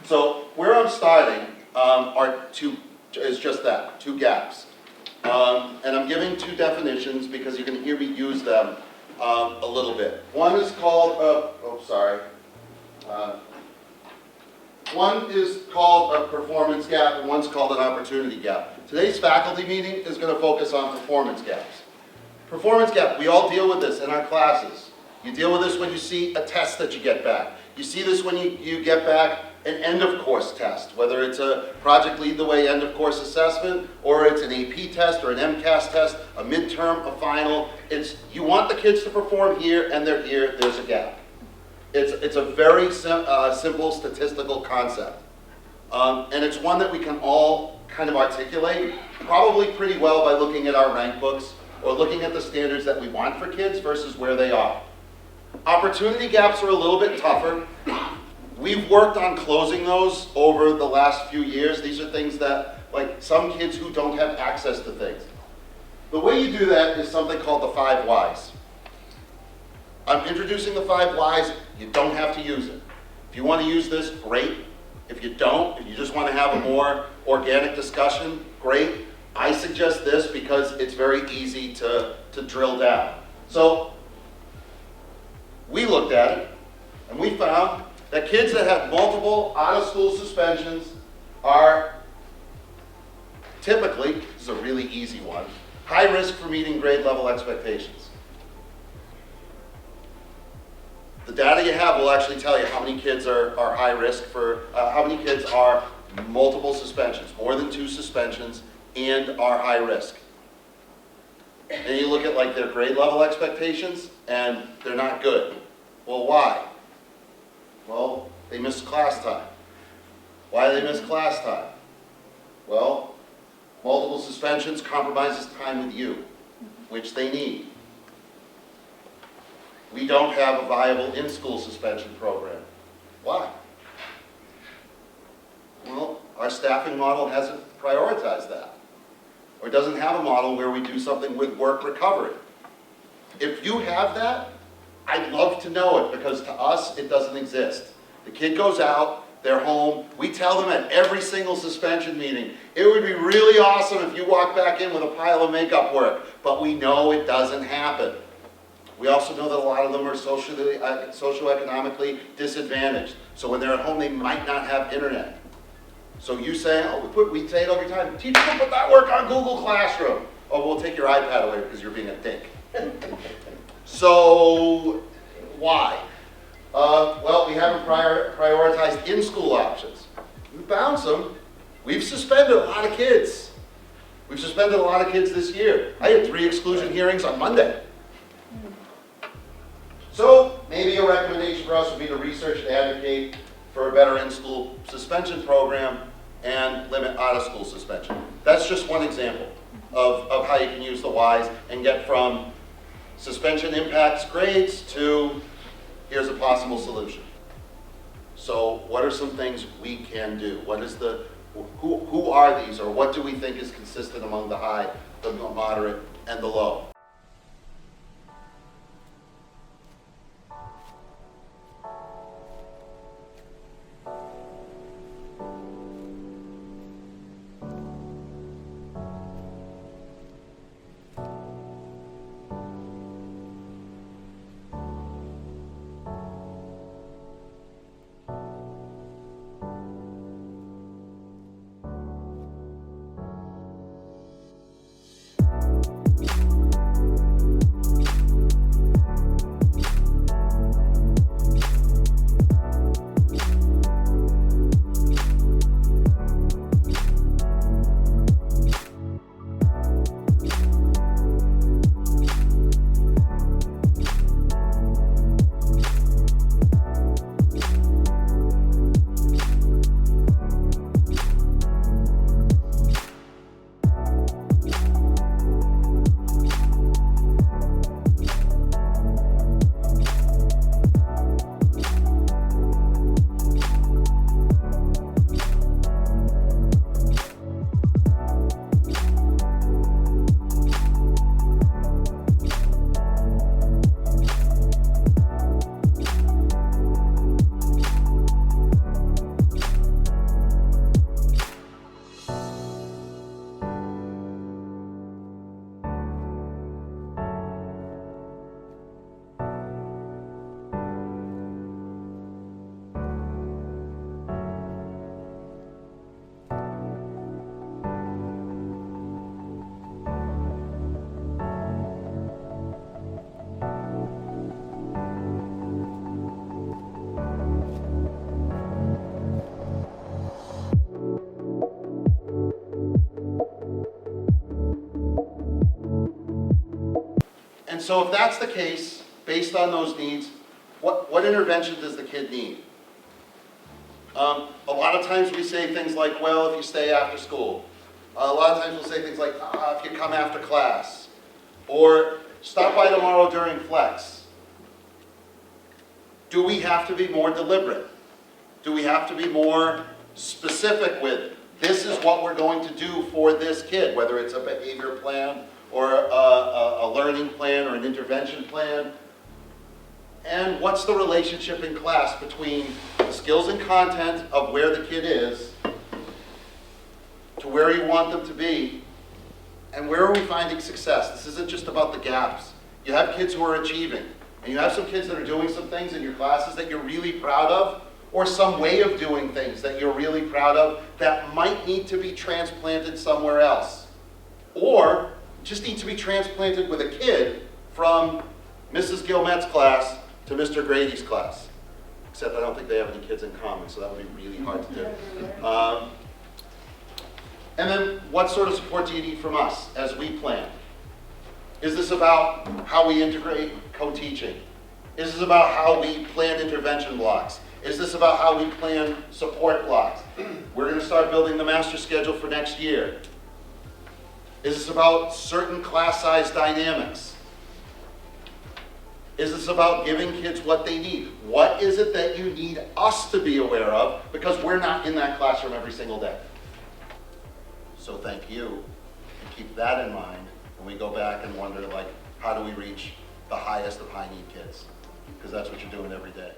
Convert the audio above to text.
So where I'm starting is just that, two gaps. And I'm giving two definitions because you can hear me use them a little bit. One is called, one is called a performance gap and one's called an opportunity gap. Today's faculty meeting is going to focus on performance gaps. Performance gap, we all deal with this in our classes. You deal with this when you see a test that you get back. You see this when you get back an end of course test, whether it's a Project Lead the Way end of course assessment, or it's an AP test or an MCAS test, a midterm, a final. You want the kids to perform here and they're here, there's a gap. It's a very simple statistical concept. And it's one that we can all kind of articulate, probably pretty well by looking at our rank books or looking at the standards that we want for kids versus where they are. Opportunity gaps are a little bit tougher. We've worked on closing those over the last few years. These are things that, like some kids who don't have access to things. The way you do that is something called the 5 whys. I'm introducing the 5 whys. You don't have to use it. If you want to use this, great. If you don't, if you just want to have a more organic discussion, great. I suggest this because it's very easy to drill down. So we looked at it and we found that kids that have multiple out-of-school suspensions are typically, this is a really easy one, high risk for meeting grade level expectations. The data you have will actually tell you how many kids are high risk for, how many kids are multiple suspensions, more than 2 suspensions, and are high risk. And you look at like their grade level expectations and they're not good. Well, why? Well, they missed class time. Why do they miss class time? Well, multiple suspensions compromises time with you, which they need. We don't have a viable in-school suspension program. Why? Well, our staffing model hasn't prioritized that, or doesn't have a model where we do something with work recovery. If you have that, I'd love to know it, because to us, it doesn't exist. The kid goes out, they're home, we tell them at every single suspension meeting, it would be really awesome if you walk back in with a pile of makeup work, but we know it doesn't happen. We also know that a lot of them are socioeconomically disadvantaged. So when they're at home, they might not have internet. So you say, we say it every time, teacher, put that work on Google Classroom. Oh, we'll take your iPad away because you're being a dick. So, why? Well, we haven't prioritized in-school options. We found some. We've suspended a lot of kids. We've suspended a lot of kids this year. I had 3 exclusion hearings on Monday. So, maybe a recommendation for us would be to research and advocate for a better in-school suspension program and limit out-of-school suspension. That's just one example of how you can use the whys and get from suspension impacts grades to here's a possible solution. So what are some things we can do? What is who are these, or what do we think is consistent among the high, the moderate, and the low? so if that's the case, based on those needs, what intervention does the kid need? A lot of times we say things like, well, if you stay after school. A lot of times we'll say things like, if you come after class. Or stop by tomorrow during flex. Do we have to be more deliberate? Do we have to be more specific with, this is what we're going to do for this kid, whether it's a behavior plan or a learning plan or an intervention plan? And what's the relationship in class between the skills and content of where the kid is to where you want them to be, and where are we finding success? This isn't just about the gaps. You have kids who are achieving, and you have some kids that are doing some things in your classes that you're really proud of, or some way of doing things that you're really proud of that might need to be transplanted somewhere else. Or just need to be transplanted with a kid from Mrs. Gilmette's class to Mr. Grady's class. Except I don't think they have any kids in common, so that would be really hard to do. And then what sort of support do you need from us as we plan? Is this about how we integrate co-teaching? Is this about how we plan intervention blocks? Is this about how we plan support blocks? We're going to start building the master schedule for next year. Is this about certain class size dynamics? Is this about giving kids what they need? What is it that you need us to be aware of, because we're not in that classroom every single day? So thank you, and keep that in mind when we go back and wonder, like, how do we reach the highest of high need kids? Because that's what you're doing every day.